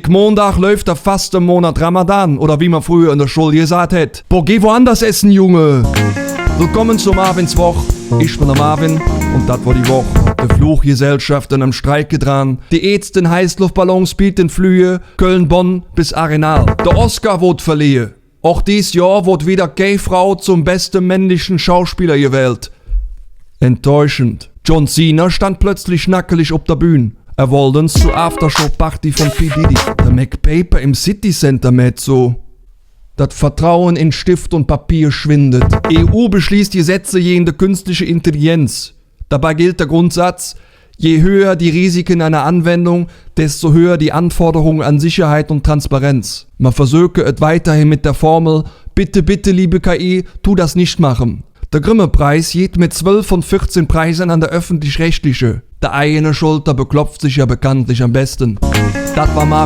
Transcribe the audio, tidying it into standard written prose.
Montag läuft der faste Monat Ramadan oder wie man früher in der Schule gesagt hat. Boah, geh woanders essen, Junge! Willkommen zur Marvinswoch. Ich bin der Marvin und das war die Woche. Die Fluchgesellschaften am Streik dran. Die ätzten Heißluftballons bieten Flüge Köln-Bonn bis Arenal. Der Oscar wird verliehen. Auch dies Jahr wird wieder Gay-Frau zum besten männlichen Schauspieler gewählt. Enttäuschend. John Cena stand plötzlich nackelig auf der Bühne. Er wollte uns zur Aftershow-Party von P. Diddy. Der McPaper im City Center mit so. Das Vertrauen in Stift und Papier schwindet. EU beschließt Gesetze gegen die künstliche Intelligenz. Dabei gilt der Grundsatz, je höher die Risiken einer Anwendung, desto höher die Anforderungen an Sicherheit und Transparenz. Man versuche es weiterhin mit der Formel, bitte, bitte, liebe KI, tu das nicht machen. Der Grimme-Preis geht mit 12 von 14 Preisen an der Öffentlich-Rechtliche. Der eigene Schulter beklopft sich ja bekanntlich am besten. Das war mal